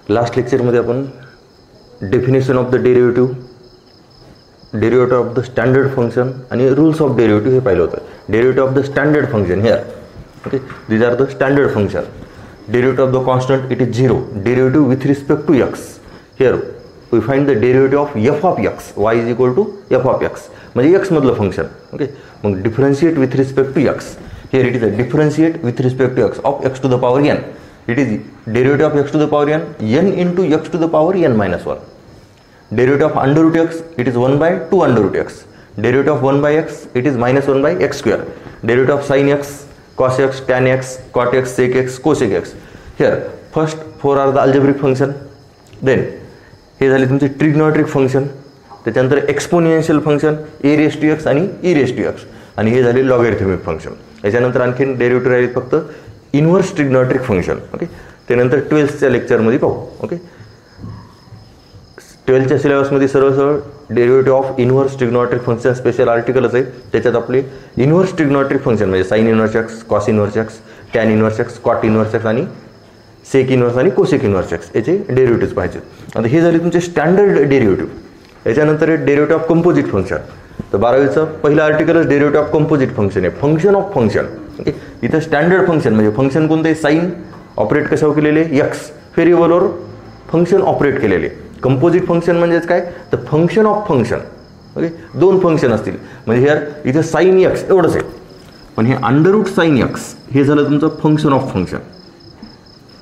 Last लेक्चरमध्ये आपण definition of the derivative, derivative of the standard function आणि rules of derivative हे पाहिलं होतं. Derivative of the standard function here, okay, these are the standard function. Derivative of the constant it is 0. Derivative with respect to x. Here we find the derivative of f of x. y is equal to f of x म्हणजे x मधलं function. Okay, मग differentiate with respect to x. Here it is a differentiate with respect to x of x to the power n. It is derivative of x to the power n into x to the power n minus 1. Derivative of under root x, it is 1 by 2 under root x. Derivative of 1 by x, it is minus 1 by x square. Derivative of sin x, cos x, tan x, cot x, sec x, cosec x. Here, first 4 are the algebraic function. Then, हे झाले तुमचे trigonometric function. त्याच्यानंतर exponential function a raised to x आणि e raised to x. आणि हे झाले logarithmic function. याच्यानंतर आणखीन डेरिव्हेटिव्ह राहिले फक्त इनव्हर्स ट्रिग्नोमेट्रिक फंक्शन. ओके, त्यानंतर 12th लेक्चरमध्ये पाहू. ओके, 12th सिलेबसमध्ये सरळ derivative of inverse trigonometric function special आर्टिकलच आहे. त्याच्यात आपले इनव्हर्स ट्रिग्नोमेट्रिक फंक्शन म्हणजे sine inverse x, cos inverse x, tan inverse x, cot inverse x आणि सेक इनव्हर्स आणि कोसेक इनव्हर्स एक्स याचे डेरिव्हेटिव्ह पाहिजेत. आता हे झाले तुमचे स्टँडर्ड डेरिव्हेटिव्ह. याच्यानंतर डेरिव्हेटिव्ह ऑफ कंपोजिट फंक्शन. तर 12वीचं पहिलं आर्टिकलच डेरिव्हेटिव्ह ऑफ कंपोजिट फंक्शन आहे, फंक्शन ऑफ फंक्शन. ओके, इथं स्टँडर्ड फंक्शन म्हणजे फंक्शन कोणतं आहे, साईन ऑपरेट कशावर केलेले, एक्स व्हेरिएबलवर फंक्शन ऑपरेट केलेले. कंपोजिट फंक्शन म्हणजेच काय, तर फंक्शन ऑफ फंक्शन. ओके, दोन फंक्शन असतील म्हणजे यार इथे साईन एक्स एवढंच आहे, पण हे अंडर रूट साईन एक्स हे झालं तुमचं फंक्शन ऑफ फंक्शन.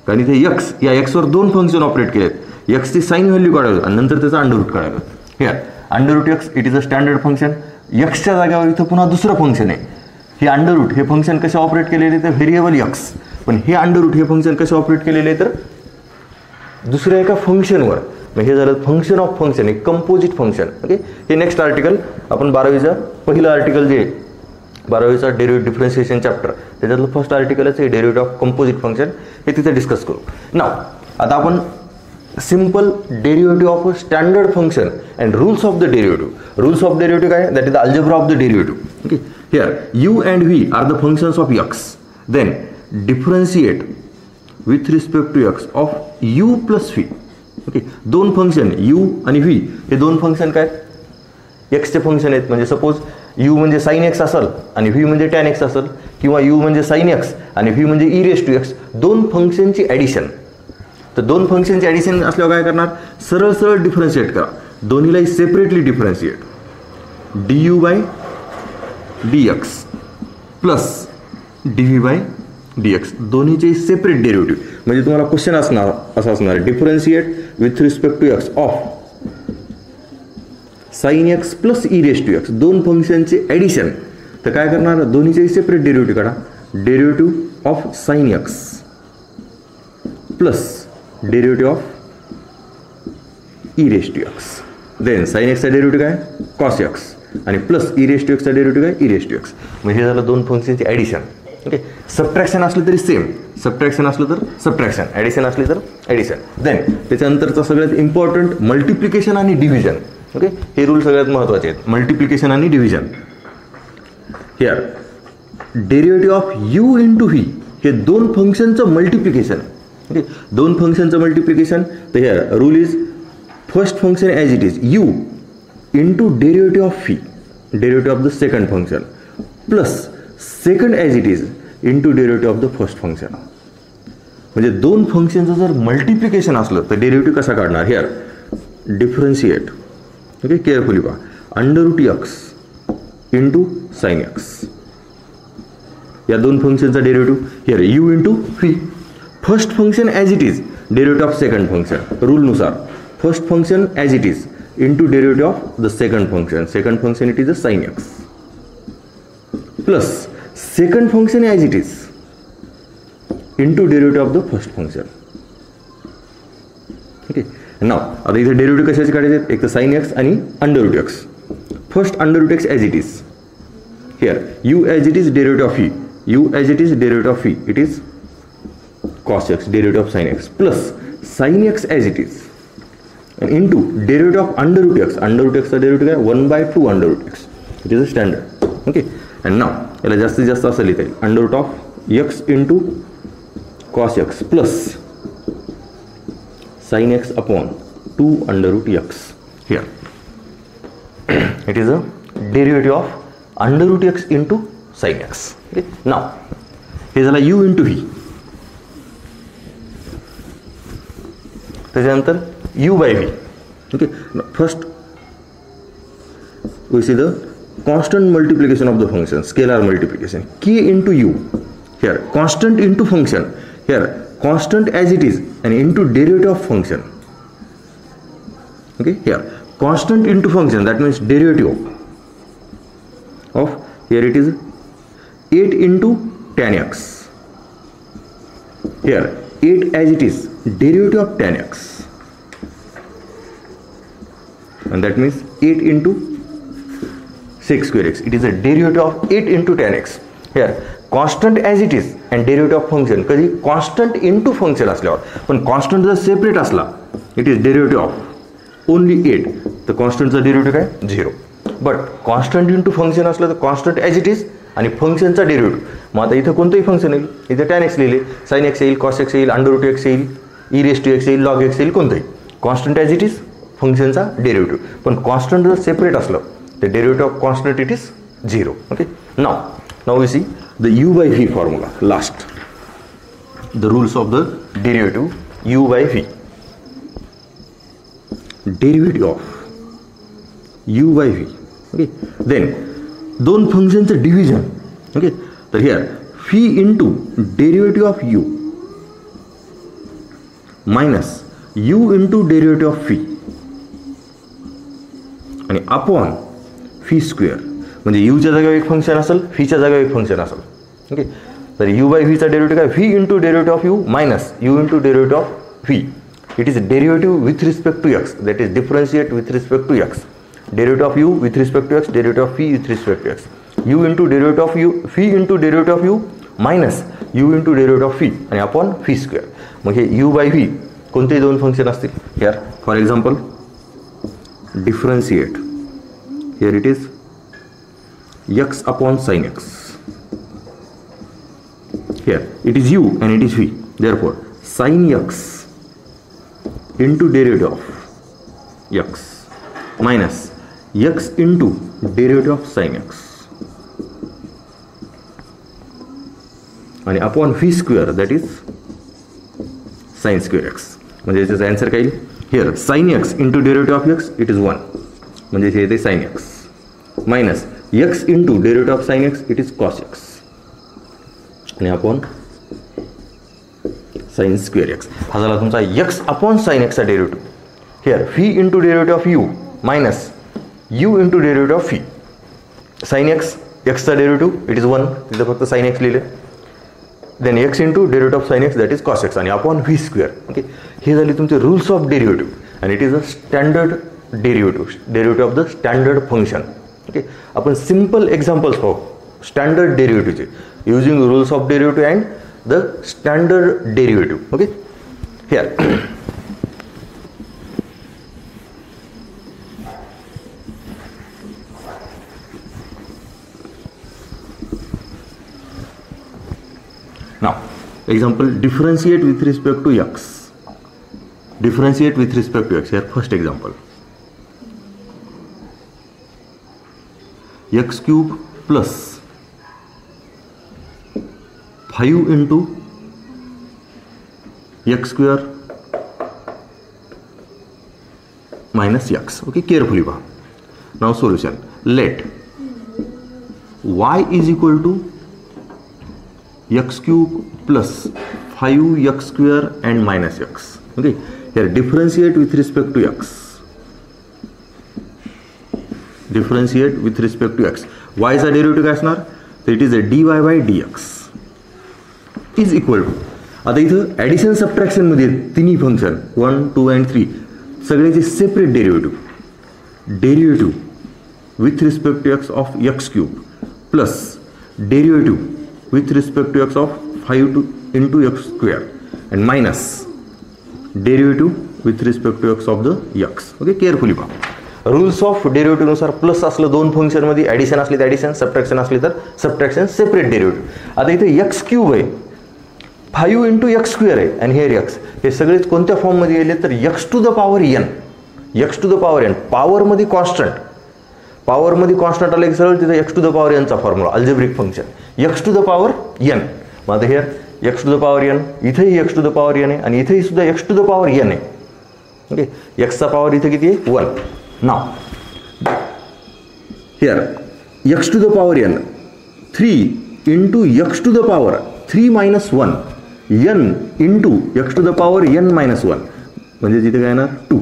कारण इथे एक्स या एक्सवर दोन फंक्शन ऑपरेट केलेत. एक्सची साईन व्हॅल्यू काढायला आणि नंतर त्याचा अंडर रूट काढायला. Here under root x it is a standard function. एक्सच्या जागेवर इथं पुन्हा दुसरं फंक्शन आहे. हे अंडर रूट हे फंक्शन कसे ऑपरेट केलेले तर व्हेरिएबल एक्स, पण हे अंडर रूट हे फंक्शन कसे ऑपरेट केलेले तर दुसऱ्या एका फंक्शनवर. मग हे झालं फंक्शन ऑफ फंक्शन, एक कंपोजिट फंक्शन. ओके, हे नेक्स्ट आर्टिकल आपण 12वीचं पहिलं आर्टिकल जे 12वीचा डेरिव्हेटिव्ह डिफरन्शिएशन चॅप्टर त्याच्यातलं फर्स्ट आर्टिकलच हे डेरिव्हेटिव्ह ऑफ कंपोजिट फंक्शन हे तिथे डिस्कस करू. नाव आता आपण simple derivative of standard function and rules of the derivative. Rules of derivative काय, that is the algebra of the derivative. Okay, here u and v are the functions of x. Then differentiate with respect to x of u plus v. Okay, दोन function u आणि v हे दोन function काय x चे function आहेत. म्हणजे suppose u म्हणजे sin x असेल आणि v म्हणजे tan x असेल, किंवा u म्हणजे sin x आणि v म्हणजे e raised to x. दोन फंक्शनची ॲडिशन. तर दोन फंक्शनची ॲडिशन असल्यावर काय करणार, सरळ सरळ डिफरन्शिएट करा. दोन्हीलाही separately differentiate. du by dx plus dv by dx दोन्हीचे सेपरेट डेरिव्हेटिव्ह. म्हणजे तुम्हाला क्वेश्चन असणार असं असणार, differentiate with respect to x of sine x plus e raise to x. दोन फंक्शनचे ॲडिशन. तर काय करणार, दोन्हीचे सेपरेट डेरिव्हेटिव्ह काढा. Derivative of sine x plus derivative of e raise to x. Then sine एक्सचा डेरिव्हेटिव्ह काय, कॉस एक्स आणि प्लस ई रेस टू एक्सचा डेरिव्हेटिव्ह काय, ई रेस टू एक्स. म्हणजे हे झालं दोन फंक्शनची ॲडिशन. ओके, सबट्रॅक्शन असलं तरी सेम, सबट्रॅक्शन असलं तर सबट्रॅक्शन, ॲडिशन असली तर ॲडिशन. देन त्याच्यानंतरचा सगळ्यात इम्पॉर्टंट मल्टिप्लिकेशन आणि डिव्हिजन. ओके, हे रूल सगळ्यात महत्त्वाचे आहेत, मल्टिप्लिकेशन आणि division. Here derivative of u into v हे दोन फंक्शनचं मल्टिप्लिकेशन. ओके, दोन फंक्शनचं मल्टिप्लिकेशन. तर here rule is first function as it is u into derivative of phi, derivative of the second function, plus second as it is into derivative of the first function. म्हणजे दोन फंक्शनचं जर multiplication असलं तर derivative कसा काढणार. Here differentiate. Okay, carefully पहा. Under root x into sine x या दोन फंक्शनचा derivative. Here u into v. First function as it is derivative of second function. रूलनुसार first function as it is into derivative of the second function. Second function it is a sin x plus second function as it is into derivative of the first function. Okay, now आता इथे derivative कशाचे काढायचे आहेत, एक तर sin x आणि under root x. First under root x as it is. Here u as it is derivative of phi, u as it is derivative of phi, it is cos x derivative of sin x plus sin x as it is into derivative of under root x. Under root x चा derivative काय, 1 by 2 under root x. It is a standard. Okay, and now याला जास्तीत जास्त असं लिहिता येईल, under root of x into cos x plus sin x upon 2 under root x. Here it is a derivative of under root x into sin x. Okay, now हे झाला u into v. त्याच्यानंतर u by v. Okay, first we see the constant multiplication of the function, scalar multiplication, k into u. Here constant into function, here constant as it is and into derivative of function. Okay, here constant into function, that means derivative of, here it is 8 into tan x. Here 8 as it is, derivative of tan x, and that means 8 into sec square x. It is a derivative of 8 into tan x. Here constant as it is and derivative of function. कधी constant into function असल्यावर, पण constant जर separate असला, it is derivative of only 8, तर constant चा derivative काय 0. But constant into function असलं तर constant as it is आणि फंक्शनचा डेरिव्हेटिव्ह. मग आता इथं कोणतंही फंक्शन येईल, इथे tan x लिहिले, sin x येईल, cos x येईल, अंडर रूट x येईल, e raised to x येईल, log x येईल, कोणतंही constant as it is फंक्शनचा डेरिव्हेटिव्ह. पण constant जर सेपरेट असलं तर derivative of constant it is 0. Okay, now we see the u by v formula. Last, the rules of the derivative u by v. Derivative of u by v. Okay, then दोन फंक्शनचं division. Okay, तर here phi into derivative of u minus u into derivative of phi आणि upon phi square. म्हणजे u च्या जागेवर एक function असेल, phi च्या जागेवर एक फंक्शन असेल. ओके, तर u by v चा डेरिव्हेटिव्ह काय, phi into derivative of u minus u into derivative of phi. It is derivative with respect to x, that is differentiate with respect to x. Derivative of u with respect to x, derivative of phi with respect to x. u into derivative of u, phi into derivative of u minus u into derivative of phi आणि upon phi square. मग हे u by v कोणतेही दोन function असतील. Here for example differentiate, here it is x upon sin x. Here it is u and it is v. Therefore sin x into derivative of x minus x into derivative of sin x आणि upon phi square, that is sin square x. म्हणजे याचा answer काय येईल, here sin x into derivative of x it is 1, म्हणजे हे येते sin x minus x into derivative of sin x it is cos x आणि upon sin square x. हा झाला तुमचा x अपॉन sin x चा derivative. Here phi into derivative of u minus u into derivative of phi. sin x, x चा derivative it is 1, तिथं फक्त sin x लिहिले. Then x into derivative of sin x that is cos x आणि upon v square. Okay, हे झाले तुमचे rules of derivative आणि it is a standard derivative of the standard function. Okay, आपण simple examples पाहू standard डेरिव्हेटिव्हचे using rules of derivative and the standard derivative. Okay, here now example differentiate with respect to x. Differentiate with respect to x. Here first example, x cube plus 5 into x square minus x. Okay, carefully pah. Now solution, let y is equal to x cube plus 5x square and minus x. Okay, here differentiate with respect to x. Differentiate with respect to x. y चा derivative काय असणार, तर it is a dy by dx is equal to, आता इथं addition subtraction मध्ये तिन्ही function 1, 2 and 3 सगळ्याचे separate derivative with respect to x of x cube plus derivative with respect to x of 5 into x square and minus derivative with respect to x of the x. Okay, carefully पहा. Rules of derivative नुसार plus असलं दोन function मध्ये, addition असली तर addition, subtraction असली तर subtraction, separate derivative. आता इथे एक्स क्यूब आहे, 5 into x स्क्वेअर आहे आणि हेअर एक्स, हे सगळेच कोणत्या फॉर्ममध्ये गेले तर x to the power n, x to the power n, पॉवरमध्ये कॉन्स्टंट, पॉवरमध्ये कॉन्स्टंट आलं की सरळ तिथं एक्स टू द पॉवर एनचा formula algebraic function x to the power n. मग आता here x to the power n, इथेही x to the power n आहे आणि इथेही सुद्धा x to the power n आहे. ओके, एक्सचा पॉवर इथे किती आहे 1. Now here x to the power n 3 into x to the power 3 minus 1 n into x to the power n minus 1 म्हणजे तिथे काय येणार 2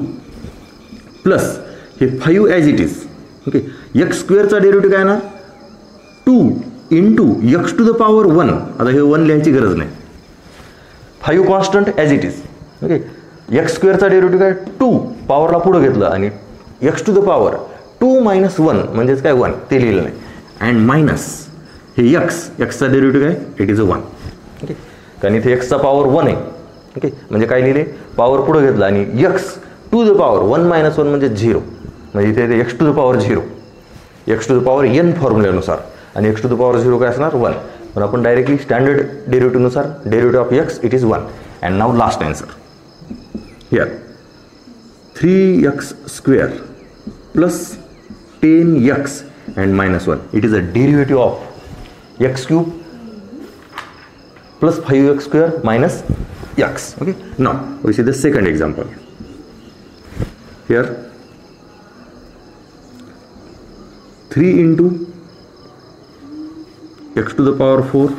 प्लस हे 5 as it is. Okay, x स्क्वेअरचा डेरिव्हेटिव्ह काय येणार 2 into x to the power 1. आता हे 1 लिहायची गरज नाही, 5 constant as it is. Okay, x स्क्वेअरचा डेरिव्हेटिव्ह काय 2 पॉवरला पुढं घेतलं आणि x to the power 2 minus 1 म्हणजेच काय 1 ते लिहिलं नाही. अँड मायनस हे एक्सचा डेरिव्हेटिव्ह काय इट इज अ 1. ओके, कारण इथे एक्सचा पॉवर 1 आहे. ओके, म्हणजे काय लिहिले पॉवर पुढं घेतलं आणि x to the power 1 minus 1 म्हणजे 0, म्हणजे इथे x to the power 0, x to the power n फॉर्म्युल्यानुसार आणि एक्स टू द पॉवर 0 काय असणार 1. पण आपण डायरेक्टली स्टँडर्ड डेरिव्हेटिव्हनुसार derivative of x it is 1. And now last answer here 3x square plus 10x and minus 1. It is a derivative of x cube plus 5x square minus x. Okay. Now we see the second example. Here 3 into x to the power 4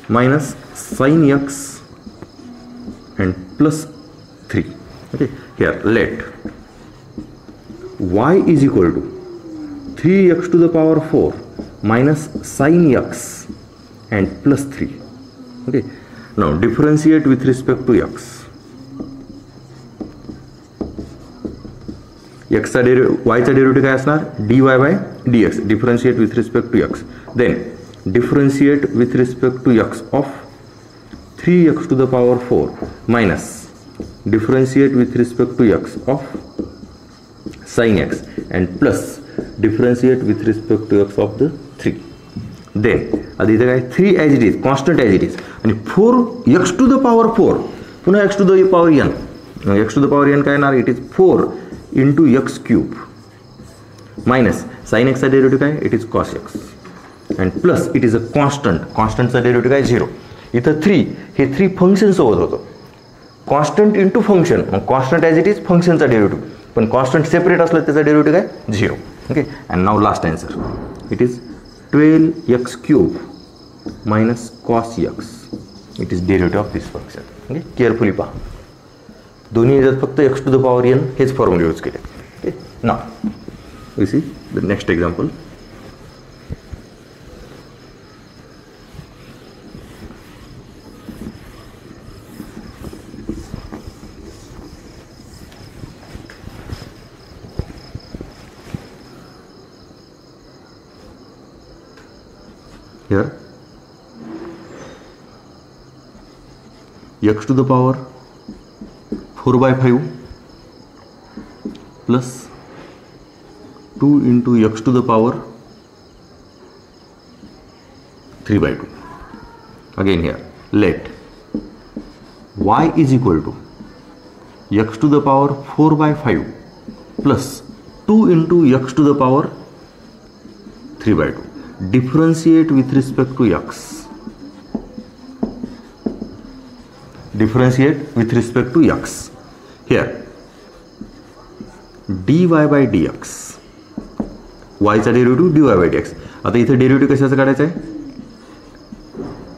minus sin x and plus 3. Okay. Here let y is equal to 3x to the power 4 minus sin x and plus 3. Okay. Now differentiate with respect to x. x चा y चा derivative काय असणार dy by dx. Differentiate with respect to x. Then differentiate with respect to x of 3x to the power 4 minus differentiate with respect to x of sin x and plus differentiate with respect to x of the 3. Then आधी इथे काय 3 as it is constant as it is आणि 4x to the power 4 पुन्हा x to the power n. x to the power n काय येणार it is 4 into x cube minus sine एक्सचा derivative काय it is cos x and plus it is a constant. कॉन्स्टंटचा derivative काय 0. इथं 3 हे 3 function सोबत होतं. कॉन्स्टंट इंटू फंक्शन, मग कॉन्स्टंट ॲज इट इज फंक्शनचा डेरिव्हेटिव्ह, पण कॉन्स्टंट सेपरेट असलं त्याचा डेरिव्हेटिव्ह काय 0. Okay, and now last answer it is 12x cube minus cos x. It is derivative of this function. Okay, carefully पहा, दोन्ही याच्यात फक्त x to the power n हेच फॉर्म्युले यूज केले. Okay, now we see the next example. Here x to the power 4 by 5 plus 2 into x to the power 3 by 2. Again here let y is equal to x to the power 4 by 5 plus 2 into x to the power 3 by 2. Differentiate with respect to x. Differentiate with respect to x. Here dy by dx. y चा derivative dy by dx. आता इथे derivative कशाचं काढायचं आहे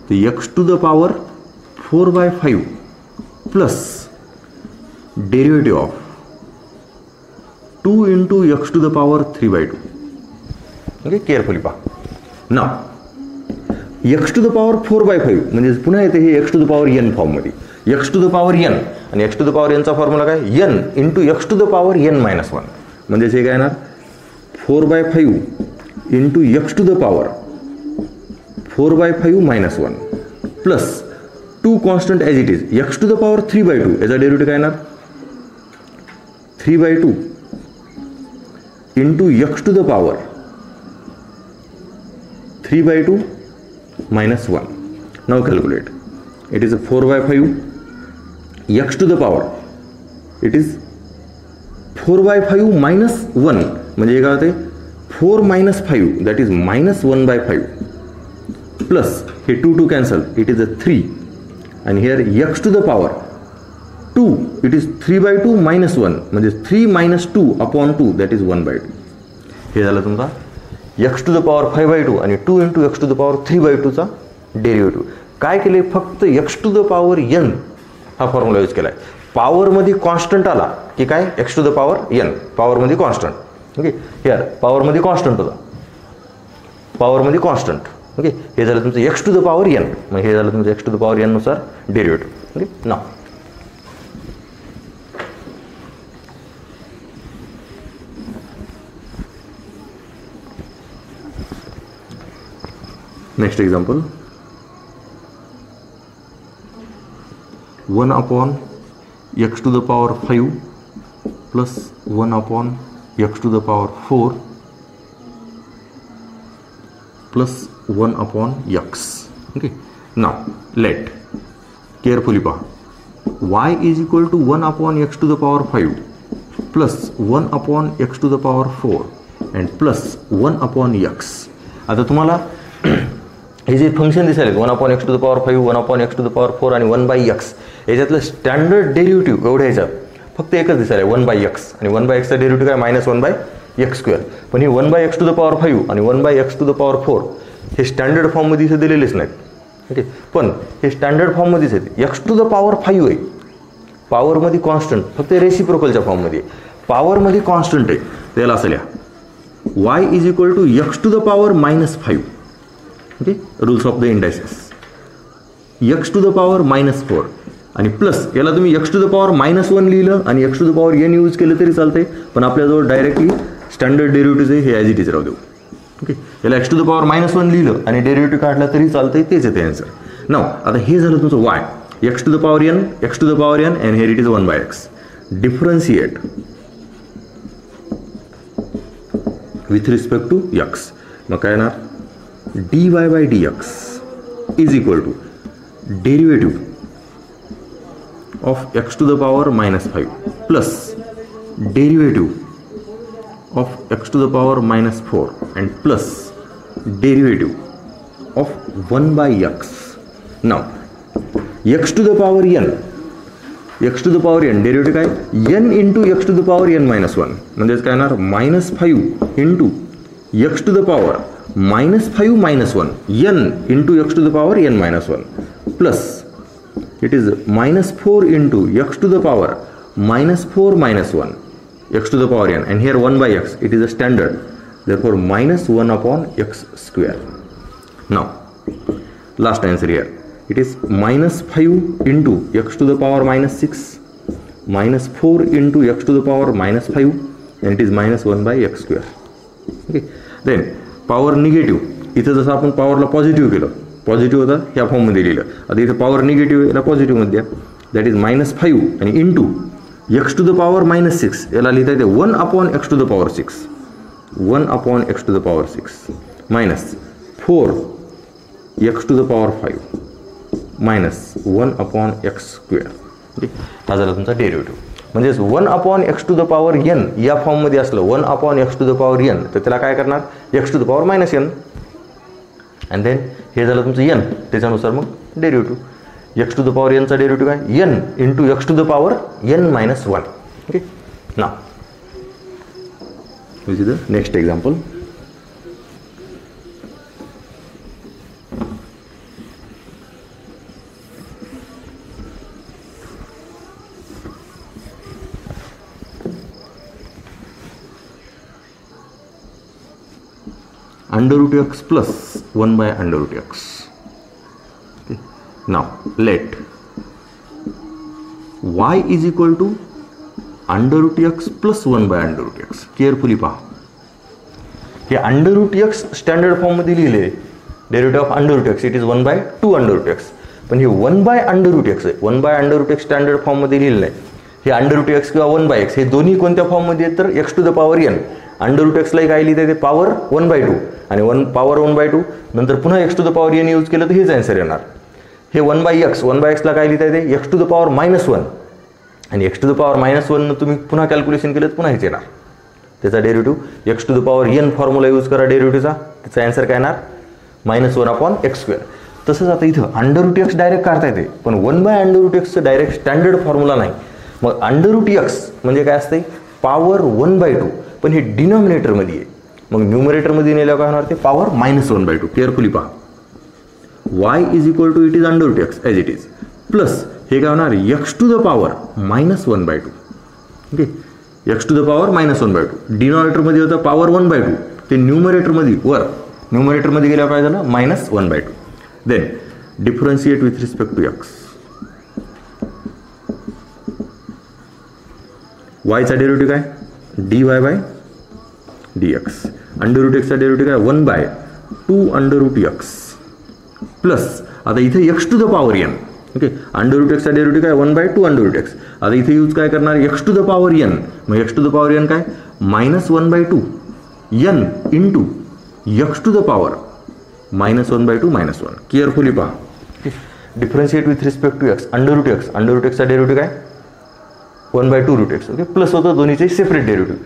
तर x to the power 4 by 5 plus derivative of 2 into x to the power 3 by 2. Okay, carefully पहा. Now x to the power 4 by 5 म्हणजे पुन्हा येते हे x to the power n फॉर्ममध्ये. X to the power n आणि x to the power nचा formula काय n into x to the power n minus 1 म्हणजेच हे काय येणार 4 by 5 into x to the power 4 by 5 minus 1 plus 2 constant as it is x to the power 3 by 2 याचा derivative काय येणार 3 by 2 into x to the power 3 by 2 minus 1. Now calculate. It is a 4 by 5 x to the power it is 4/5 minus 1 म्हणजे काय होते 4 minus 5 that is minus 1/5 plus हे 2 cancel it is a 3 आणि here x to the power 2 it is 3/2 minus 1 म्हणजे 3 minus 2 upon 2 that is 1/2. हे झालं तुमचा x to the power 5/2 आणि 2 into x to the power 3/2चा डेरिव्हेटिव्ह. काय केले फक्त x to the power n हा फॉर्म्युला यूज केला आहे. पॉवरमध्ये कॉन्स्टंट आला की काय x to the power n पॉवरमध्ये कॉन्स्टंट. ओके हिअर पॉवरमध्ये कॉन्स्टंट होता पॉवरमध्ये कॉन्स्टंट. ओके हे झालं तुमचं x to the power n मग हे झालं तुमचं x to the power n नुसार derivative. Okay now next example 1 upon x to the power 5 plus 1 upon x to the power 4 plus 1 upon x. Okay now let carefully पहा y is equal to 1 upon x to the power 5 plus 1 upon x to the power 4 and plus 1 upon x. आता तुम्हाला हे जे function दिसायला 1 upon x to the power 5 1 upon x to the power 4 आणि 1/x याच्यातलं standard derivative एवढ्या ह्याच्यात फक्त एकच दिसायला 1/x आणि 1/xचा डेरिव्हेटिव्ह काय मायनस 1/x². पण हे 1/x टू द पॉवर 5 आणि 1/x टू द पॉवर 4 हे स्टँडर्ड फॉर्ममध्ये इथे दिलेलेच नाहीत. ओके पण हे स्टँडर्ड फॉर्ममध्येच आहेत. एक्स टू द पॉवर 5 आहे पॉवरमध्ये कॉन्स्टंट फक्त रेसिप्रोकलच्या फॉर्ममध्ये पॉवरमध्ये कॉन्स्टंट आहे त्याला असं लिहा y is equal to x to the power -5. Okay rules of the indices x to the power -4 आणि प्लस याला तुम्ही एक्स टू द पॉवर -1 लिहिलं आणि x to the power n use केलं तरी चालतंय पण आपल्याजवळ डायरेक्टली स्टँडर्ड डेरिव्हेटिव्ह आहे हे ॲज इट इज राहू देऊ. ओके याला एक्स टू द पॉवर -1 लिहिलं आणि डेरिव्हेटिव्ह काढला तरी चालतंय तेच येते आन्सर. नाव आता हे झालं तुमचं y x to the power n x to the power n and here it is 1/x. Differentiate with respect to x मग काय येणार dy/dx is equal to derivative of x to the power -5 plus derivative of x to the power -4 and plus derivative of 1/x. Now x to the power n derivative काय n into x to the power n -1 म्हणजे काय येणार -5 into x to the power -5 -1 n into x to the power n -1 plus it is -4 into x to the power -4 -1 x to the power n and here 1/x it is a standard therefore -1 upon x². Now last answer here it is -5 into x to the power -6 -4 into x to the power -5 and it is -1/x². okay then power negative इथं जसं आपण पॉवरला positive केलं positive होता ह्या फॉर्ममध्ये लिहिलं आता इथं पॉवर निगेटिव्ह याला पॉझिटिव्हमध्ये द्या दॅट इज -5 आणि into x to the power -6 याला लिहिता येते 1 upon x to the power 6 1 upon x to the power 6 -4 x to the power 5 -1 upon x². Okay हा झाला तुमचा डेरिव्हेटिव्ह. म्हणजेच 1 upon x to the power n या फॉर्ममध्ये असलं 1 upon x to the power n तर त्याला काय करणार x to the power -n and then हे झालं तुमचं n त्याच्यानुसार मग derivative x to the power n चा डेरिव्हेटिव्ह काय n into x to the power n -1. Okay now which is the next example √x plus 1/√x. Okay. Now let y is equal to √x plus 1/√x. Carefully पहा हे √x standard फॉर्ममध्ये लिहिले derivative of √x it is 1/2√x पण हे 1/√x आहे 1/√x standard फॉर्ममध्ये लिहिलं नाही हे √x किंवा 1/x हे दोन्ही कोणत्या फॉर्ममध्ये आहेत तर x to the power n √x ला काय लिहिते ते पॉवर 1/2 आणि 1 पॉवर 1/2 नंतर पुन्हा x to the power n use केलं तर हेच आन्सर येणार. हे 1/x, 1/xला काय लिहिता येते x टू द पॉवर -1, आणि x टू द पॉवर -1 तुम्ही पुन्हा कॅल्क्युलेशन केलं तर पुन्हा हेच येणार त्याचा derivative. x to the power n formula use करा डेरिव्हेटिव्हचा, त्याचा आन्सर काय येणार -1/x². तसंच आता इथं √x डायरेक्ट काढता येते, पण 1/√x डायरेक्ट स्टँडर्ड फॉर्म्युला नाही. मग √x म्हणजे काय असते पॉवर 1/2, पण हे डिनॉमिनेटरमध्ये आहे. मग न्यूमरेटरमध्ये नेल्यावर काय होणार ते पॉवर -1/2. केअरफुली पहा, y is equal to it is √x as it is, plus हे काय होणार x to the power -1/2. Okay, x to the power -1/2. डिनॉमिनेटरमध्ये होतं पॉवर 1/2, ते न्यूमरेटरमध्ये न्यूमरेटरमध्ये गेल्यावर काय झालं -1/2. Then differentiate with respect to x. y चा डेरिव्हेटिव्ह काय dy/dx. √x चा डेरिव्हेटिव्ह काय 1/2√x प्लस आता इथे x to the power n. Okay, √x चा डेरिव्हेटिव्ह काय 1/2√x. आता इथे यूज काय करणार x to the power n. मग x to the power n काय -1/2 n into x to the power -1/2 -1. Carefully पहा, differentiate with respect to x. √x चा डेरिव्हेटिव्ह काय 1/2√x. ओके, प्लस होतं दोन्हीचे सेपरेट डेरिव्हेटिव्ह.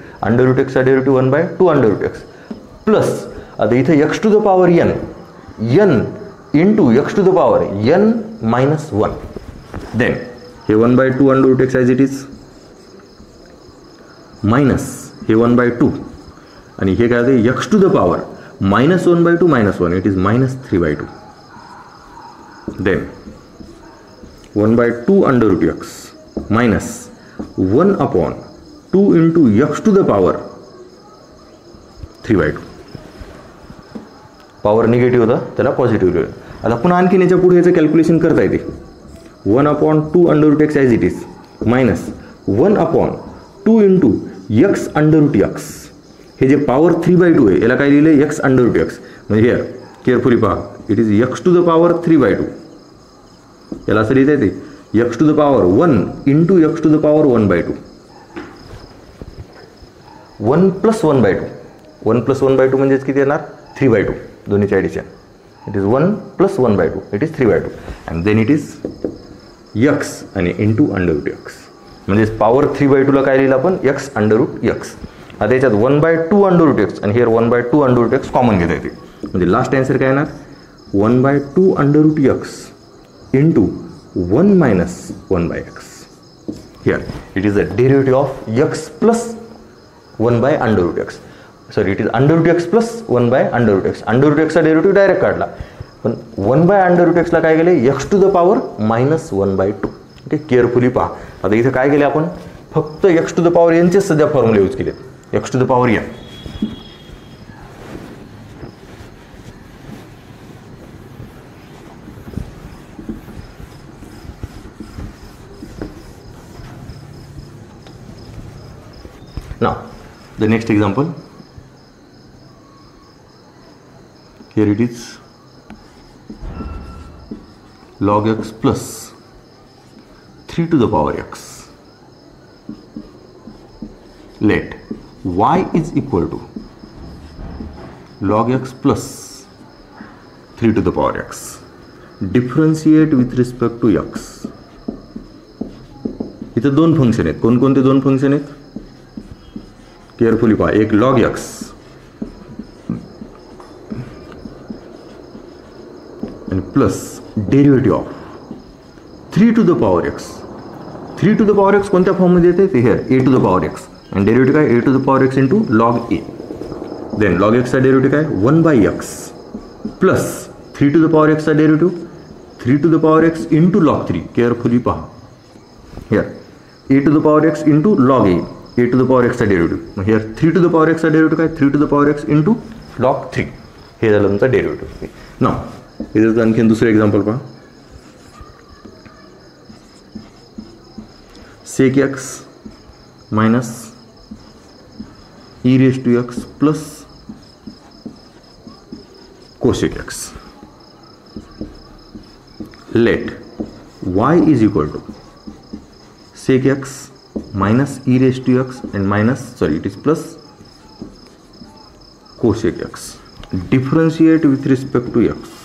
√x चा डेरिव्हेटिव्ह 1/2√x प्लस आता इथे x to the power n into x to the power n -1. Then हे 1/2√x as it is minus हे 1/2, आणि हे काय होते x to the power -1/2 -1, it is -3/2. Then 1/2√x minus 1/2 into x to the power 3/2. Power negative होता त्याला positive लिहिलं. आता पुन्हा आणखीन याच्या पुढे याचं कॅल्क्युलेशन करता येते. 1/2√x as it is minus 1/2 into x√x. हे जे पॉवर 3/2 आहे याला काय लिहिले x√x. म्हणजे हिअर केअरफुली पहा, it is x to the power 3/2. याला असं लिहिता येते x to the power 1 into x to the power 1/2. 1 + 1/2. 1 + 1/2 म्हणजेच किती येणार 3/2. दोन्हीचे addition. It is 1 + 1/2, it is 3/2. And then it is x आणि इंटू √x. म्हणजे पॉवर 3/2ला काय लिहिलं आपण x√x. आता याच्यात 1/2√x आणि हिअर 1/2√x कॉमन घेता येते. म्हणजे लास्ट आन्सर काय येणार 1/2√x into 1 - 1/x. Here it is the derivative of x plus 1/√x. Sorry, it is √x plus 1/√x. √x चा डेरिव्हेटिव्ह डायरेक्ट काढला, पण 1/√x ला काय गेले x to the power -1/2. Okay, carefully पहा. आता इथे काय केले आपण फक्त x to the power n चे सध्या फॉर्म्युले यूज केले. x to the power n. Now the next example, here it is log x plus 3 to the power x. Let y is equal to log x plus 3 to the power x. Differentiate with respect to x. इथे दोन function आहेत. कोणकोणते दोन function आहेत carefully पहा. एक log x आणि plus derivative of 3 to the power x. 3 to the power x कोणत्या फॉर्ममध्ये येते ते here a to the power x, आणि डेरिव्हेटिव्ह काय a to the power x into log a. Then log x चा derivative काय 1/x plus 3 to the power x चा derivative 3 to the power x into log 3. Carefully पहा here a to the power x into log a. a to the power x चा derivative. Here 3 to the power x चा derivative काय 3 to the power x into log 3. हे झालं तुमचा derivative. नाव इथं आणखीन दुसरं एक्झाम्पल पहा. sec x minus e raised to x plus cosec x. Let y is equal to sec x minus e raised to x and minus, sorry, it is plus cosec x. Differentiate with respect to x.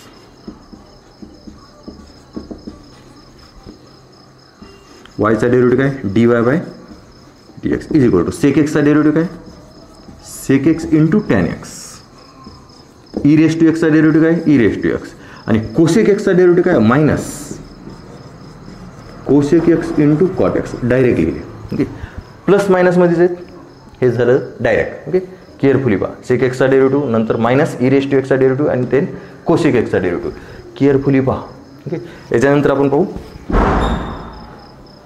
वायचा derivative काय dy by dx is equal to sec एक्सचा derivative काय sec x into tan x, e raise to एक्सचा derivative काय e raise to x, आणि cosec एक्सचा derivative काय minus cosec x into cot x directly. Okay plus मायनसमध्येच आहेत, हे झालं डायरेक्ट. ओके केअरफुली पहा सेक एक्सचा डेरिव्हेटिव्ह नंतर मायनस ई रेस टू एक्सचा डेरिव्हेटिव्ह आणि देन कोसेक एक्सचा डेरिव्हेटिव्ह केअरफुली पहा. ओके याच्यानंतर आपण पाहू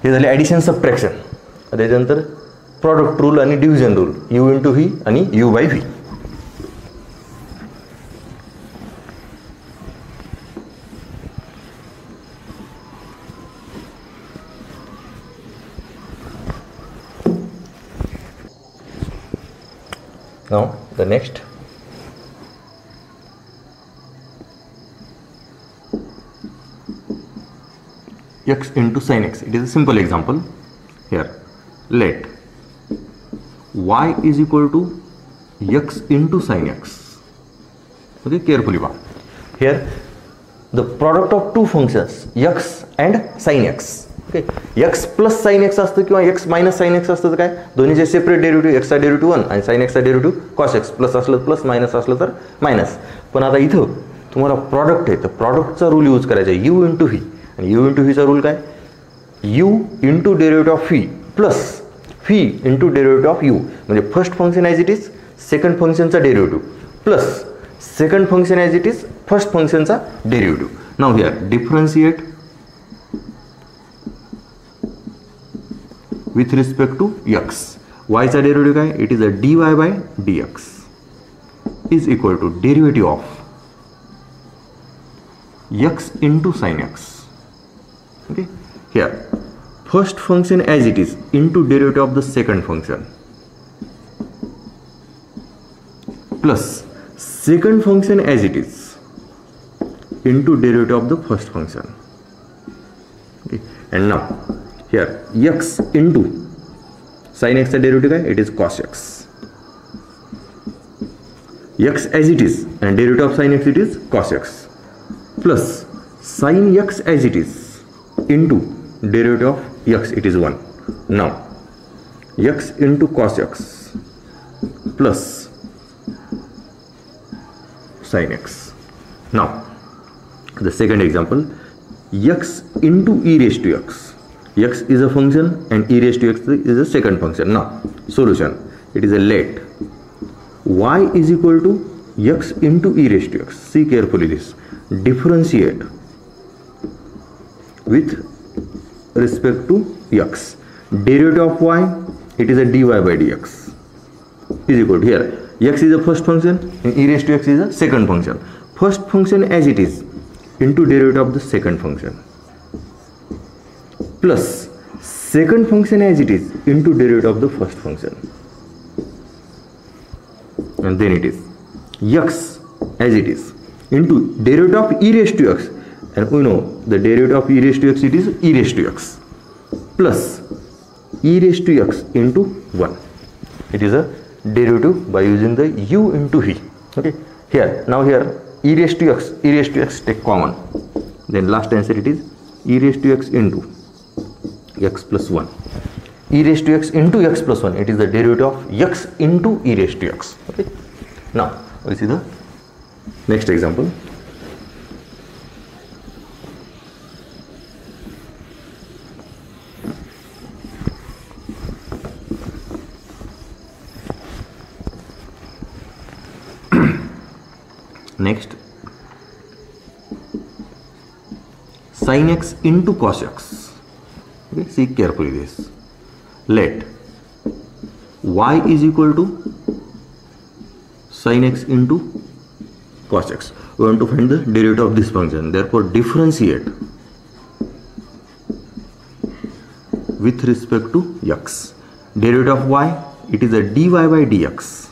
हे झाले ॲडिशन सबट्रॅक्शन. त्याच्यानंतर प्रॉडक्ट रूल आणि division rule u into v आणि u by v. Now the next x into sin x. It is a simple example here. Let y is equal to x into sin x. Okay, carefully pah. Here the product of two functions x and sin x. Okay x plus sine x असतं किंवा x minus sine x असतं तर काय दोन्हीचे separate derivative एक्सचा derivative 1 आणि sign एक्सचा derivative cos x plus असलं प्लस मायनस असलं तर मायनस. पण आता इथं तुम्हाला प्रॉडक्ट आहे तर प्रॉडक्टचा रूल यूज करायचा आहे यू इंटू व्ही, आणि यू इंटू व्हीचा रूल काय u into derivative of v plus v into derivative of u, म्हणजे first function as it is second फंक्शनचा derivative plus second function as it is first फंक्शनचा derivative. Now here differentiate with respect to x. y चा derivative काय it is a dy by dx is equal to derivative of x into sine x. Okay here first function as it is into derivative of the second function plus second function as it is into derivative of the first function. Okay and now here x into sin x चा derivative काय it is cos x, x as it is and derivative of sin x it is cos x plus sin x as it is into derivative of x it is 1. now x into cos x plus sin x. now the second example x into e raised to x. x is a function and e raised to x is a second function. Now solution it is a let y is equal to x into e raised to x. See carefully this differentiate with respect to x. Derivative of y it is a dy by dx is equal to here x is a first function and e raised to x is a second function. First function as it is into derivative of the second function plus second function as it is into derivative of the first function, and then it is x as it is into derivative of e raised to x, and we know the derivative of e raised to x it is e raised to x plus e raised to x into 1. It is a derivative by using the u into v. Okay here now here e raised to x take common, then last answer it is e raised to x into x plus 1. e raised to x into x plus 1 it is the derivative of x into e raised to x. Okay now we see the next example. next sin x into cos x. Okay, see carefully this. Let y is equal to sin x into cos x. We want to find the derivative of this function. Therefore, differentiate with respect to x. Derivative of y, it is a dy by dx.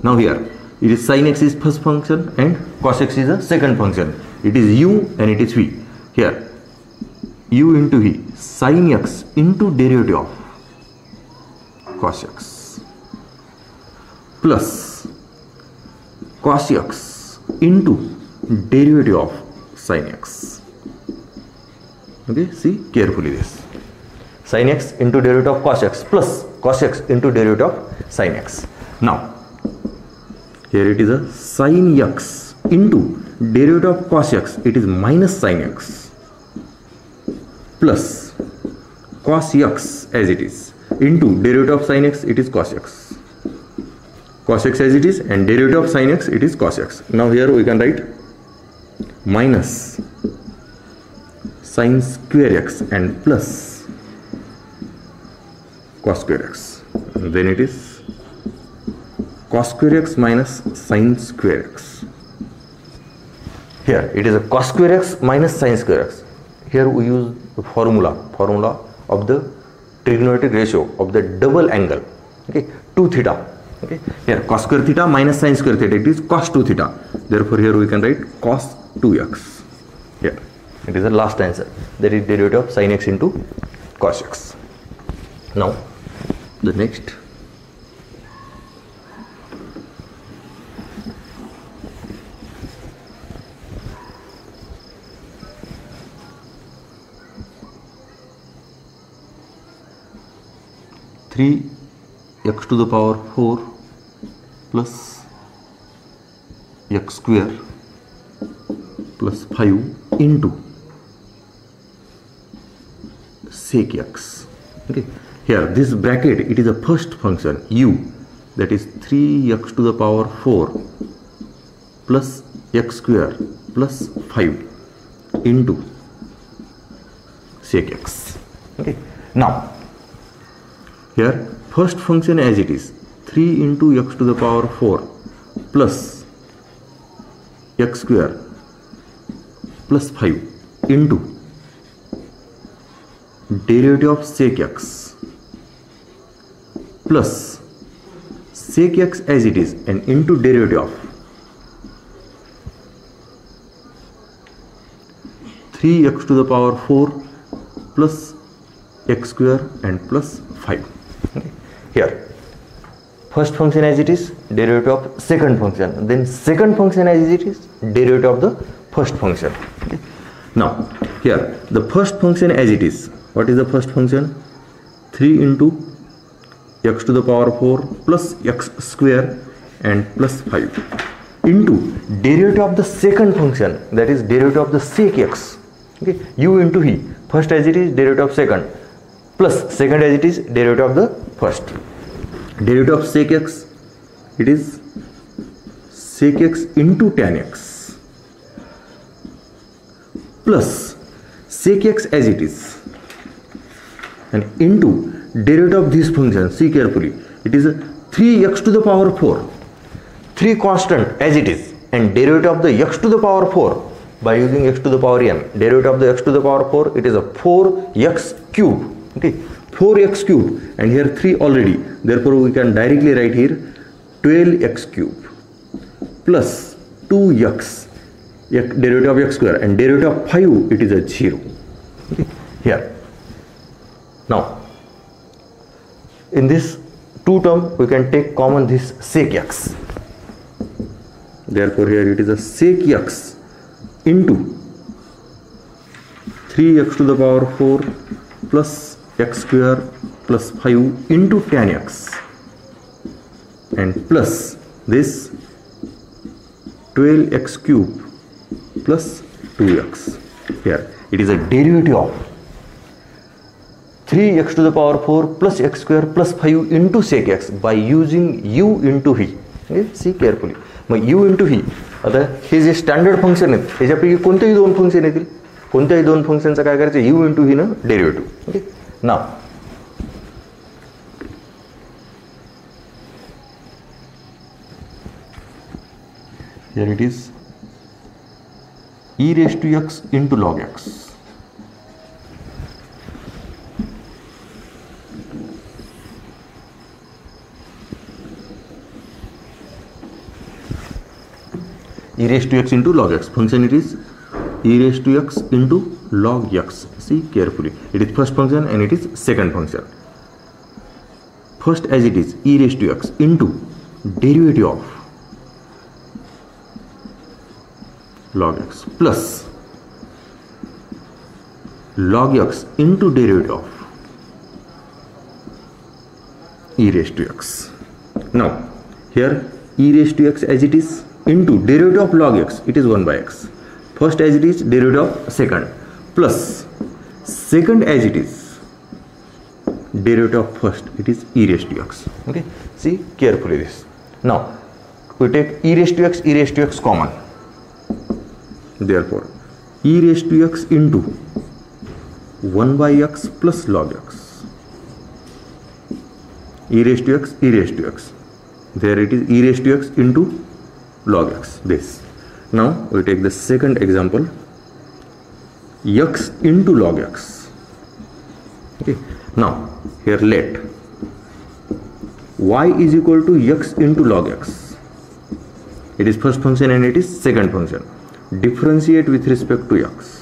Now here, it is sin x is first function and cos x is a second function. It is u and it is v. Here, u into v sin x into derivative of cos x plus cos x into derivative of sin x. Okay, see carefully this. sin x into derivative of cos x plus cos x into derivative of sin x. Now here it is a sin x into derivative of cos x, it is minus sin x plus cos x as it is into derivative of sin x, it is cos x. Cos x as it is and derivative of sin x, it is cos x. Now here we can write minus sin square x and plus cos square x. And then it is cos square x minus sin square x. Here it is a cos square x minus sin square x. Here we use the formula of the trigonometric ratio of the double angle, okay, 2 theta. Okay, here cos square theta minus sin square theta, it is cos 2 theta. Therefore here we can write cos 2x. Here it is the last answer, that is derivative of sin x into cos x. Now the next, three x to the power 4 plus x square plus 5 into sec x. Okay, here this bracket, it is a first function u, that is 3x to the power 4 plus x square plus 5 into sec x. Okay, now here first function as it is 3 into x to the power 4 plus x square plus 5 into derivative of sec x plus sec x as it is and into derivative of 3x to the power 4 plus x square and plus 5. Okay. Here first function as it is, derivative of second function, then second function as it is, derivative of the first function. Okay. Now here the first function as it is, what is the first function? 3 into x to the power 4 plus x square and plus 5 into derivative of the second function, that is derivative of the sec x. Okay, u into v, first as it is derivative of second plus second as it is derivative of the first. Derivative of sec x, it is sec x into tan x plus sec x as it is and into derivative of this function, see carefully, it is 3x to the power 4, 3 constant as it is, and derivative of the x to the power 4 by using x to the power n, derivative of the x to the power 4, it is a 4x cube. Okay, 4x cube and here 3 already, therefore we can directly write here 12x cube plus 2x, derivative of x square and derivative of 5, it is a 0. Okay, here now in this 2 term we can take common this sec x, therefore here it is a sec x into 3x to the power 4 plus x square plus 5 into tan x and plus this 12x cube plus 2x. Here it is a derivative of 3x to the power 4 plus x square plus 5 into sec x by using u into v. Okay, see carefully, मग u into v, आता हे जे standard function आहेत त्याच्यापैकी कोणतेही दोन function येतील, कोणत्याही दोन फंक्शनचा काय करायचं, u into v न derivative. Okay, now here it is e raised to x into log x. E raised to x into log x. Function it is e raised to x into log x. See carefully. It is first function and it is second function. First as it is e raised to x into derivative of log x plus log x into derivative of e raised to x. Now here e raised to x as it is into derivative of log x, it is 1 by x. First as it is derivative of second plus second as it is derivative of first, it is e raised to x. Okay, see carefully this. Now we take e raised to x common. Therefore e raised to x into 1 by x plus log x. E raised to x. There it is e raised to x into log x. This. Now we take the second example, x into log x. Okay. Now here let y is equal to x into log x. It is first function and it is second function. Differentiate with respect to x.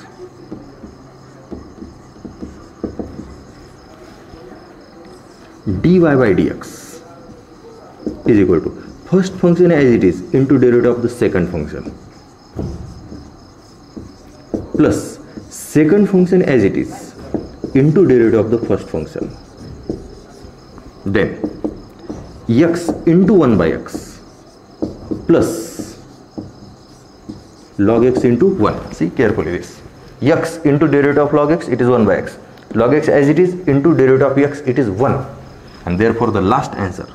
dy by dx is equal to first function as it is into derivative of the second function plus second function as it is into derivative of the first function. Then x into 1 by x plus log x into 1. See carefully this. X into derivative of log x, it is 1 by x. Log x as it is into derivative of x, it is 1. And therefore the last answer,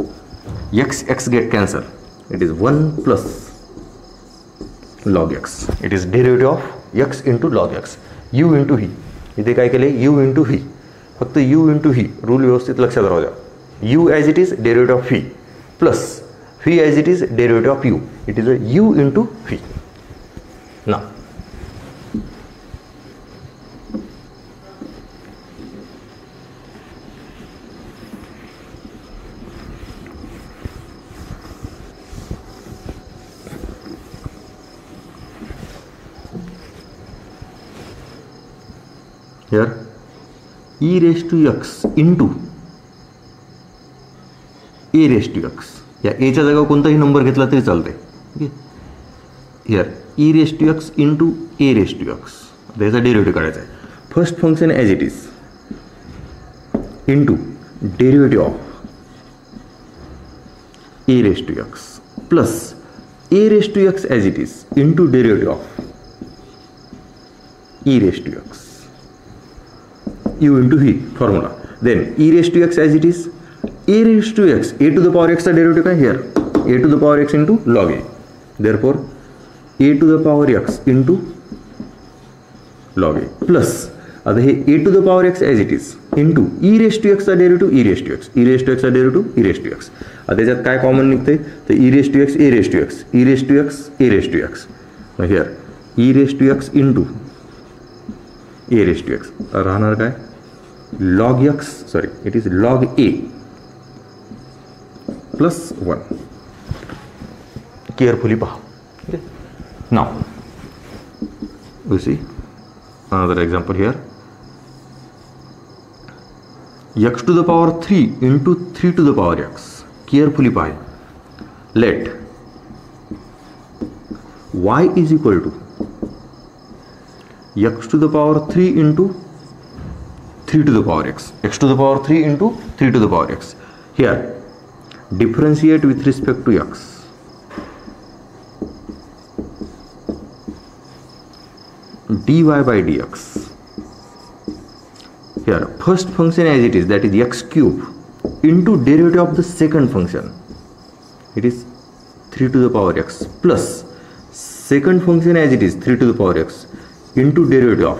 x get cancelled. It is 1 plus log x. It is derivative of x into log x. u into v. इथे काय केले u into v. फक्त u into v rule व्यवस्थित लक्षात राहू द्या. u as it is derivative of v plus v as it is derivative of u. It is a u into v. Now here e raised to x into a raised to x. या a च्या जागा कोणताही number घेतला तरी चालते. Okay, here e raised to x into a raised to x. त्याचा derivative काढायचा आहे. First function as it is into derivative of a raised to x plus a raised to x as it is into derivative of e raised to x. u into v formula. Then e raised to x as it is a raised to x, a to the power x चा derivative काय here a to the power x into log a. Therefore a to the power x into log a plus आता हे a to the power x as it is into e raised to x चा derivative e raised to x, e raised to x चा derivative e raised to x. आता त्याच्यात काय common निघते तर e raised to x a raised to x, e raised to x a raised to x. Now here e raised to x into a raised to x राहणार काय log x, sorry, it is log a plus 1. Carefully पहा. Okay. Now we see another example here. X to the power 3 into 3 to the power x. Carefully पहा. Let y is equal to x to the power 3 into 3 to the power x, x to the power 3 into 3 to the power x. Here differentiate with respect to x. dy by dx. Here first function as it is, that is x cube into derivative of the second function, it is 3 to the power x plus second function as it is 3 to the power x into derivative of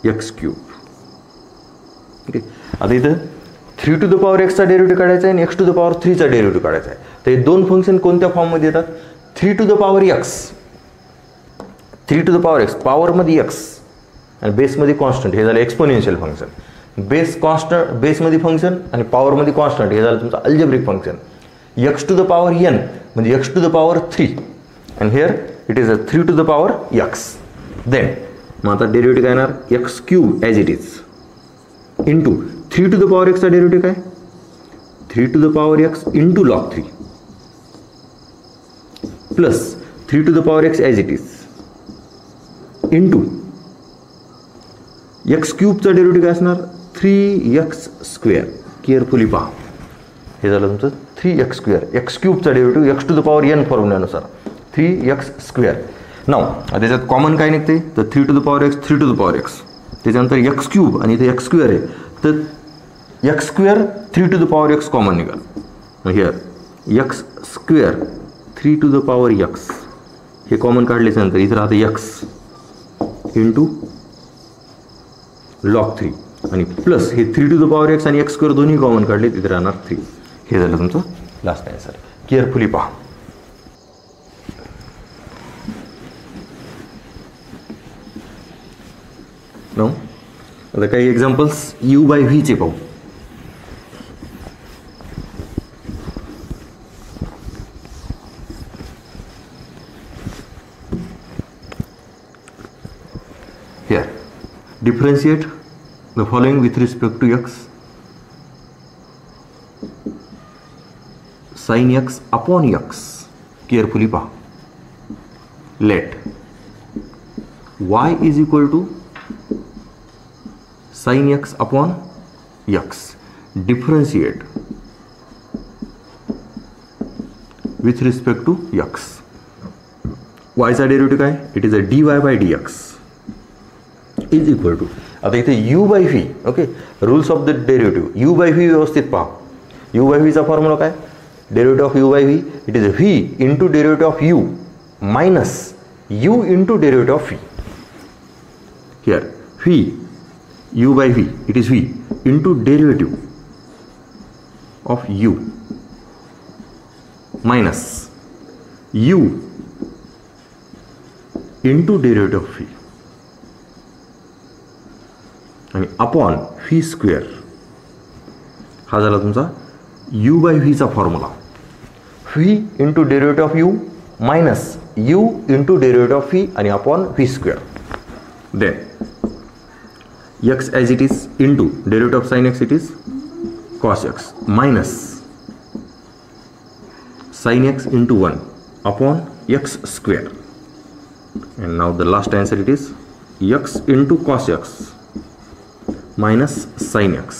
x cube. Okay, आता इथं 3 to the power x चा derivative काढायचा आहे आणि x to the power 3 चा derivative काढायचा आहे. तर हे दोन फंक्शन कोणत्या फॉर्म मध्ये येतात 3 to the power x, 3 to the power x power मध्ये x आणि बेस मध्ये कॉन्स्टंट, हे झालं exponential function. Base constant, base मध्ये फंक्शन आणि पॉवर मध्ये कॉन्स्टंट, हे झालं तुमचं algebraic function. x to the power n म्हणजे x to the power 3 and here it is a 3 to the power x. Then मग आता डेरिव्हेटिव्ह काय येणार x cube as it is into 3 to the power x चा derivative काय 3 to the power x into log 3 plus 3 to the power x as it is into x क्यूबचा derivative काय असणार 3x square. Carefully पहा. हे झालं तुमचं 3x². X क्यूबचा derivative x to the power n फॉर्म्युल्यानुसार 3x². नाव त्याच्यात कॉमन काय निघते तर 3 to the power x 3 to the power x. त्याच्यानंतर x³ आणि इथे x² आहे तर x² 3 to the power x common निघाल. Here x² 3 to the power x हे कॉमन काढल्याच्यानंतर इथे राहते x इंटू log 3 आणि प्लस हे 3 टू द पॉवर x आणि x² दोन्ही कॉमन काढले तिथे राहणार 3. हे झालं तुमचं लास्ट आन्सर. केअरफुली पहा. नो आता काही एक्झाम्पल्स u/v चे पाहू. Here, differentiate the following with respect to x. Sin x upon x. Carefully पहा. Let y is equal to sin x upon x. Differentiate with respect to x. y चा derivative काय? It is a dy by dx is equal to. आता इथे u/v. Okay, rules of the derivative. u/v व्यवस्थित पहा. u/v चा formula काय? Derivative of u/v it is v into derivative of u minus u into derivative of v. Here v u/v it is v into derivative of u minus u into derivative of v आणि upon v². हा झाला तुमचा u/v चा formula. v into derivative of u minus u into derivative of v आणि upon v². Then x as it is into derivative of sin x it is cos x minus sin x into 1 upon x². and now the last answer it is x into cos x minus sin x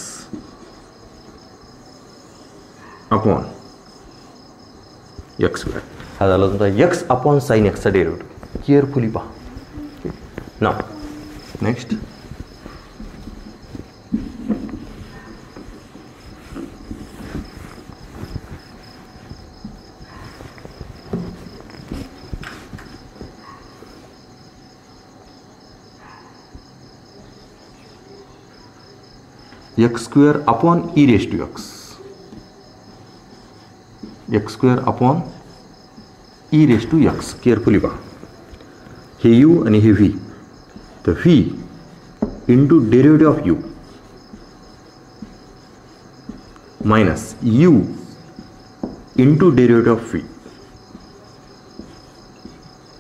upon x². हा झाला तुमचा x upon sin x चा derivative. Carefully पहा. नाव next x² upon e raised to x. x² upon e raised to x. Carefully पहा. हे u आणि हे v. तर v into derivative of u minus u into derivative of v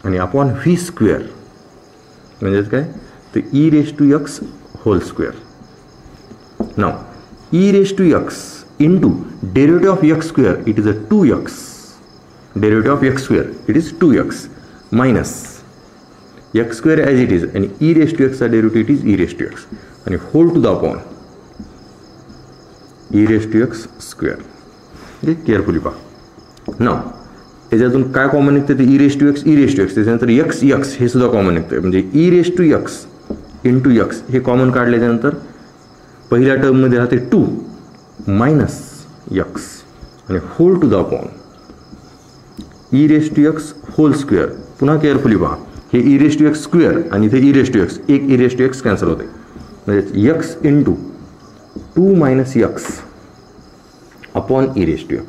आणि upon v². म्हणजेच काय तर e raised to x whole square. Now e raised to x into derivative of x² it is a 2x. Derivative of x² it is 2x minus x² as it is and e raised to x चा derivative it is e raised to x आणि whole to the upon e raised to x square. Okay, carefully पहा. नाव याच्यातून काय common निघते ते e raised to x e raised to x. त्याच्यानंतर x हे सुद्धा कॉमन निघते म्हणजे e raised to x into x हे कॉमन काढल्याच्यानंतर पहिल्या टर्ममध्ये राहते 2 मायनस x आणि whole to the upon e raised to x whole square. पुन्हा केअरफुली पहा. हे e raised to x square आणि इथे e raised to x एक e raised to x cancel होते म्हणजे x into 2 minus x upon e raised to x.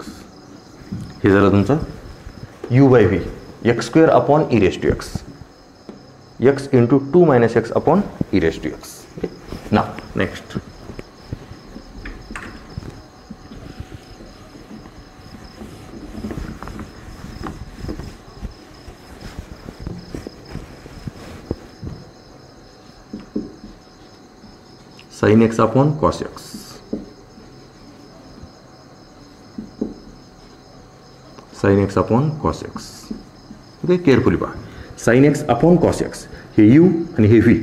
हे झालं तुमचं u/v. x² upon e raised to x. x into 2 minus x upon e raised to x. Now next sin x upon cos x. sin x upon cos x. Okay, carefully पहा. sin x upon cos x हे u आणि हे v.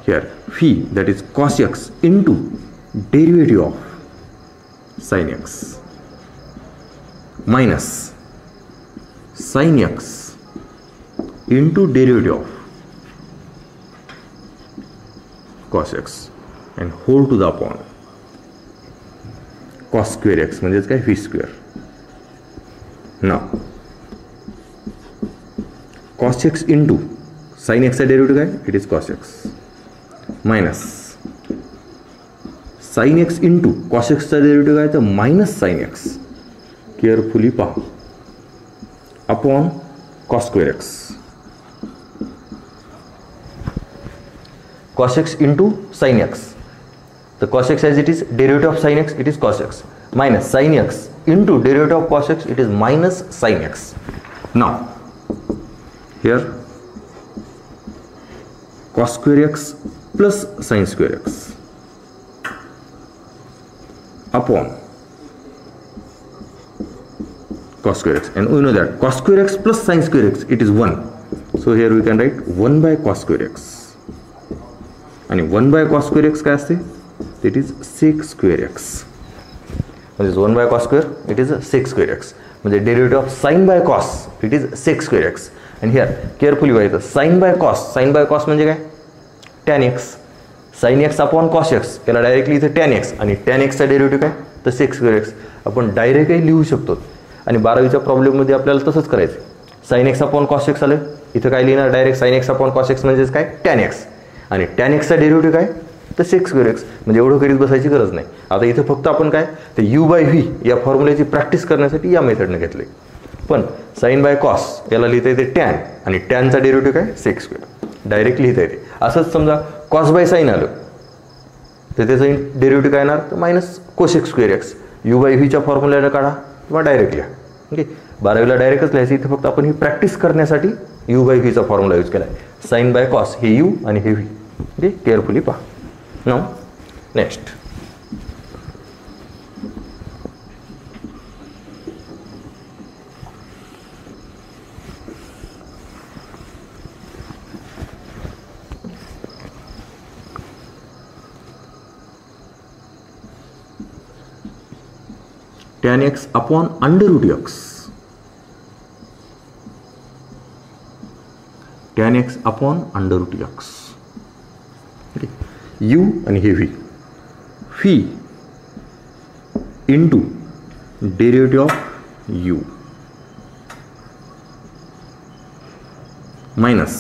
Here v that is cos x into derivative of sin x minus sin x into derivative of cos x and whole to the upon cos square x म्हणजेच काय v square. Now cos x into sin x चा derivative काय? It is cos x minus sin x into cos x चा derivative काय? तर minus sin x. Carefully पहा upon cos square x. cos x into sin x. The cos x as it is derivative of sin x, it is cos x minus sin x into derivative of cos x, it is minus sin x. Now here cos square x plus sin square x upon cos square x, and we know that cos square x plus sin square x, it is 1. So here we can write 1 by cos square x, आणि 1 by cos square x काय असते? It is sec square x. म्हणजे 1 by cos square, it is sec square x. म्हणजे derivative of sin by cos, it is sec square x. आणि here carefully व्हायचं sin by cos म्हणजे काय? tan x. sin x upon cos x, याला directly इथे tan x, आणि tan x चा derivative काय? तर sec square x. आपण डायरेक्टही लिहू शकतो, आणि 12वीच्या प्रॉब्लेममध्ये आपल्याला तसंच करायचं. sin x upon cos x आलं, इथं काय लिहिणार? Direct sin x upon cos x म्हणजेच काय? tan x. आणि tan x चा डेरिव्हेटिव्ह काय? तर sec square x. म्हणजे एवढं करीत बसायची गरज नाही. आता इथं फक्त आपण काय तर u बाय व्ही या फॉर्म्युल्याची प्रॅक्टिस करण्यासाठी या मेथडने घेतले. पण sin बाय cos याला लिहिता येते tan, आणि tan चा डेरिव्हेटिव्ह काय? sec square. डायरेक्ट लिहिता येते. असंच समजा cos बाय sin आलं तर त्याचं डेरिव्हेटिव्ह काय येणार? तर minus cosec square x. u by व्हीच्या फॉर्म्युल्याला काढा किंवा डायरेक्ट लिहा. ओके, 12वीला डायरेक्टच लिहायचं. इथं फक्त आपण ही प्रॅक्टिस करण्यासाठी u बाय व्हीचा फॉर्म्युला यूज केला आहे. sin बाय cos हे u आणि हे v. ओके, केअरफुली पहा. Now next tan x upon under root x. tan x upon under root x. Okay. u आणि हे v into derivative of u minus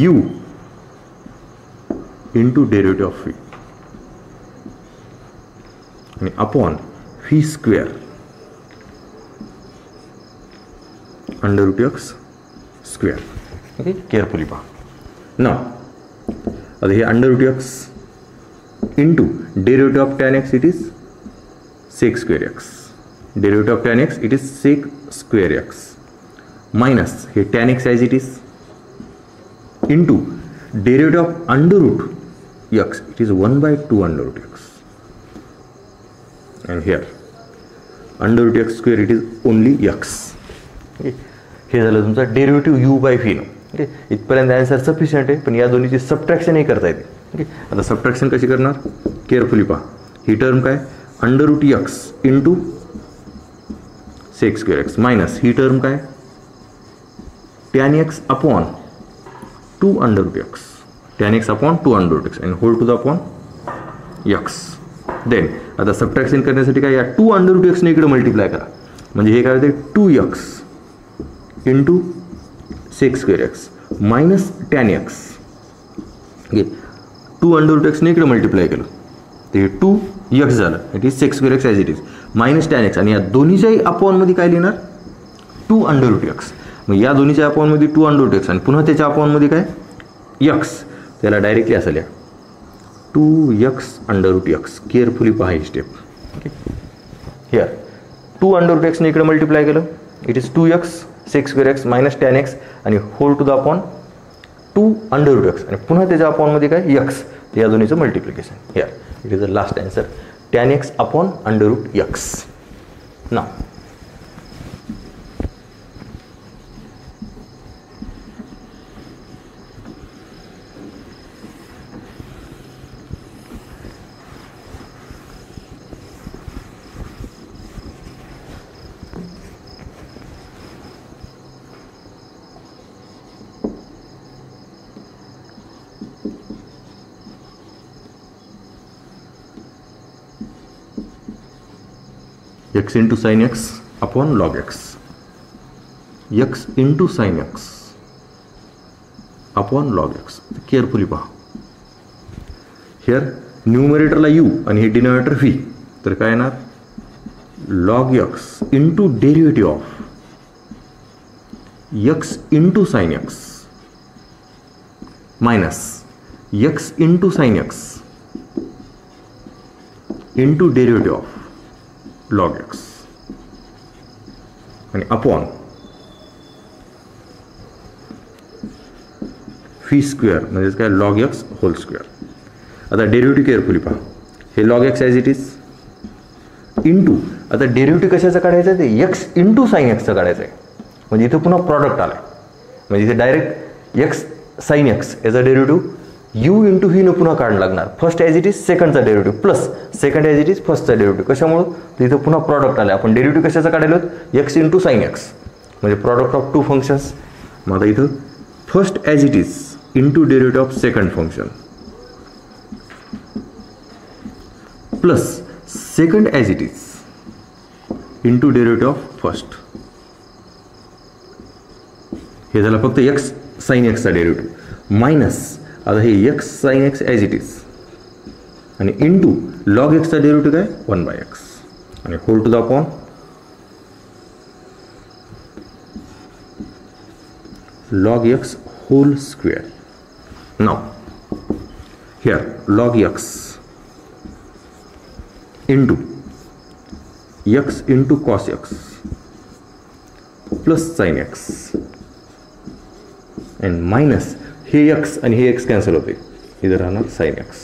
u into derivative of v आणि upon v square under root x square. Okay, carefully पहा. Now आता हे under root x into derivative of tan x, it is sec square x. Derivative of tan x, it is sec square x minus हे tan x as it is into derivative of under root x, it is 1 by 2 under root x. And here under root x square, it is only x. Okay, हे झालं तुमचं derivative u by v. Okay, इथपर्यंत answer sufficient आहे. पण या दोन्हीची सबट्रॅक्शनही करता येते. ओके, आता सबट्रॅक्शन कशी करणार? केअरफुली पहा. ही टर्म काय? Under root x into sec square x minus ही टर्म काय? Tan x upon 2 under root x. Tan x upon 2 under root x and whole to the upon x. Then आता subtraction करण्यासाठी काय? या 2 under root एक्सने इकडे multiply करा. म्हणजे हे काय होते? 2x into sec square x minus tan x. Okay, 2 under root एक्सने इकडे मल्टिप्लाय केलं तर हे 2x झालं. It is sec square x as it is minus tan x. आणि या दोन्हीच्याही अपॉनमध्ये काय लिहिणार? 2 अंडर रूट एक्स. मग या दोन्हीच्या अपॉनमध्ये 2 अंडर रूट एक्स आणि पुन्हा त्याच्या अपॉनमध्ये काय? एक्स. त्याला डायरेक्टली असं लिहा 2x under root x. Carefully पहा ही step. Okay, here 2 under root एक्सने इकडे मल्टिप्लाय केलं, it is 2x sec square x minus tan x आणि whole to the upon 2 under root x आणि पुन्हा त्याच्या अपॉनमध्ये काय? एक्स. या दोन्हीचं multiplication. Here it is the last answer, tan x upon under root x. Now x into sine x upon log x, x into sine x upon log x. Carefully पहा, here न्यूमरेटरला you आणि हे denominator V, तर काय येणार log x into derivative of x into sine x minus x into sine x into derivative of log x आणि upon V square म्हणजेच काय log x whole square. आता डेरिव्हेटिव्ह केअरफुली पहा, हे log x as it is into, आता derivative कशाचं काढायचं आहे ते एक्स इंटू साइन एक्सचं काढायचं आहे. म्हणजे इथं पुन्हा प्रॉडक्ट आला आहे, म्हणजे इथे डायरेक्ट एक्स साइन एक्स याचा डेरिव्हेटिव्ह यू इंटू व्ही न पुन्हा काढायला लागणार. फर्स्ट ॲज इट इज सेकंडचा derivative plus second as it is फर्स्टचा डेरिव्हेटिव्ह. कशामुळं तर इथं पुन्हा प्रॉडक्ट आला. आपण डेरिव्हेटिव्ह कशाचं काढायला होत एक्स इंटू साइन एक्स म्हणजे प्रॉडक्ट ऑफ टू फंक्शन्स. मग आता इथं first as it is into derivative of second function plus second as it is into derivative of first. हे झालं फक्त एक्स साइन एक्सचा डेरिव्हेटिव्ह मायनस आता हे x sine x as it is आणि इंटू लॉग एक्सचा डेरिव्हेटिव्ह काय 1/x आणि whole to the upon log x whole square. Now here log x into x into cos x plus sine x and minus हे x आणि हे x cancel होते, इथं राहणार साइन एक्स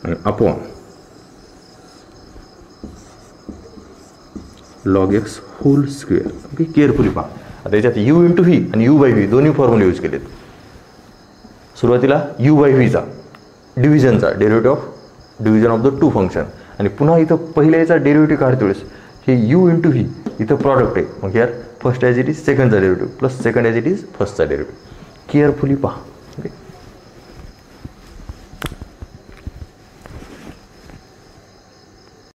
आणि upon log x whole square. Okay, carefully पहा. आता याच्यात यू इंटू व्ही आणि यू बाय व्ही दोन्ही फॉर्म्युले यूज केलेत. सुरुवातीला यू बाय व्हीचा डिव्हिजनचा derivative of division of the two function आणि पुन्हा इथं पहिल्या याचा डेरिव्हेटिव्ह काढते वेळेस हे यू इंटू व्ही इथं प्रॉडक्ट आहे. मग यार फर्स्ट ॲज इट इज सेकंडचा derivative plus second as it is फर्स्टचा डेरिव्हेटिव्ह. केअरफुली पहा.